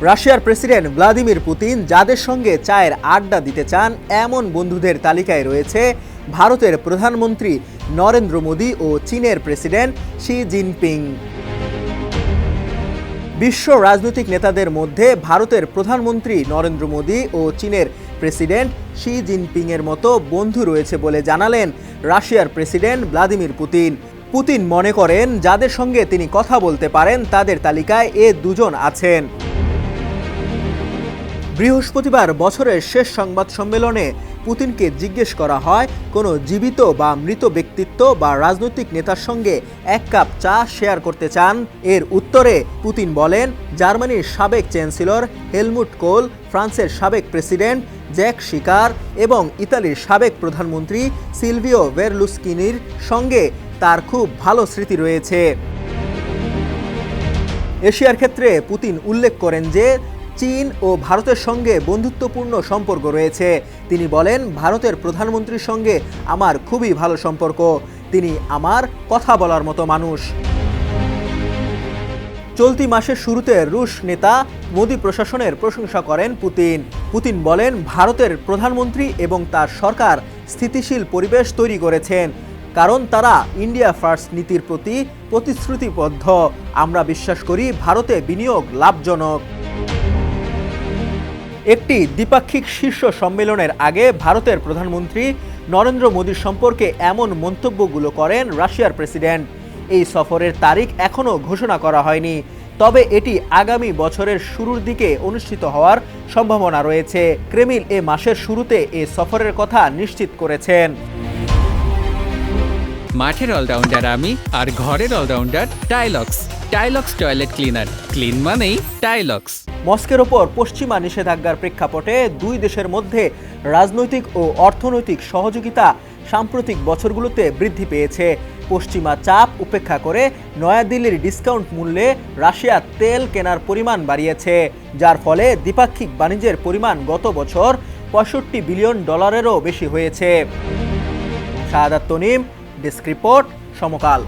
রাশিয়ার president Vladimir Putin যাদের সঙ্গে চায়ের আড্ডা দিতে চান এমন বন্ধুদের তালিকায় রয়েছে ভারতের প্রধানমন্ত্রী নরেন্দ্র মোদি ও চীনের প্রেসিডেন্ট শি জিনপিং। বিশ্ব রাজনৈতিক নেতাদের মধ্যে ভারতের প্রধানমন্ত্রী নরেন্দ্র মোদি ও চীনের প্রেসিডেন্ট শি জিনপিংয়ের মতো বন্ধু রয়েছে বলে জানালেন রাশিয়ার প্রেসিডেন্ট ভ্লাদিমির পুতিন। পুতিন মনে করেন যাদের সঙ্গে তিনি কথা বলতে পারেন তাদের তালিকায় এ দুজন আছেন। বৃহস্পতিবার বছরের শেষ সংবাদ সম্মেলনে পুতিনকে জিজ্ঞেস করা হয় কোনো জীবিত বা মৃত ব্যক্তিত্ব বা রাজনৈতিক নেতার সঙ্গে এক কাপ চা শেয়ার করতে চান। এর উত্তরে পুতিন বলেন জার্মানির সাবেক চ্যান্সেলর হেলমুট কোল, ফ্রান্সের সাবেক প্রেসিডেন্ট জ্যাক শিকার এবং ইতালির সাবেক প্রধানমন্ত্রী সিলভিও বেরলুস্কিনির সঙ্গে তার খুব ভালো স্মৃতি রয়েছে। এশিয়ার ক্ষেত্রে পুতিন উল্লেখ করেন যে চীন ও ভারতের সঙ্গে বন্ধুত্বপূর্ণ সম্পর্ক রয়েছে। তিনি বলেন ভারতের প্রধানমন্ত্রীর সঙ্গে আমার খুবই ভালো সম্পর্ক, তিনি আমার কথা বলার মতো মানুষ। চলতি মাসের শুরুতে রুশ নেতা মোদি প্রশাসনের প্রশংসা করেন পুতিন বলেন ভারতের প্রধানমন্ত্রী এবং তার সরকার স্থিতিশীল পরিবেশ তৈরি করেছেন, কারণ তারা ইন্ডিয়া ফার্স্ট নীতির প্রতি প্রতিশ্রুতিবদ্ধ। আমরা বিশ্বাস করি ভারতে বিনিয়োগ লাভজনক। একটি দ্বিপাক্ষিক শীর্ষ সম্মেলনের আগে ভারতের প্রধানমন্ত্রী নরেন্দ্র মোদির সম্পর্কে এমন মন্তব্যগুলো করেন রাশিয়ার প্রেসিডেন্ট। এই সফরের তারিখ এখনও ঘোষণা করা হয়নি, তবে এটি আগামী বছরের শুরুর দিকে অনুষ্ঠিত হওয়ার সম্ভাবনা রয়েছে। ক্রেমলিন এ মাসের শুরুতে এ সফরের কথা নিশ্চিত করেছেন। মাঠের অলরাউন্ডার আমি, আর ঘরের allrounder Taylox. Taylox toilet cleaner, clean মানেই টাইলক্স। মস্কোর ওপর পশ্চিমা নিষেধাজ্ঞার প্রেক্ষাপটে দুই দেশের মধ্যে রাজনৈতিক ও অর্থনৈতিক সহযোগিতা সাম্প্রতিক বছরগুলোতে বৃদ্ধি পেয়েছে। পশ্চিমা চাপ উপেক্ষা করে নয়াদিল্লির ডিসকাউন্ট মূল্যে রাশিয়া তেল কেনার পরিমাণ বাড়িয়েছে, যার ফলে দ্বিপাক্ষিক বাণিজ্যের পরিমাণ গত বছর ৬৫ বিলিয়ন ডলারেরও বেশি হয়েছে। শাহাদাত তনিম, ডেস্ক রিপোর্ট, সমকাল।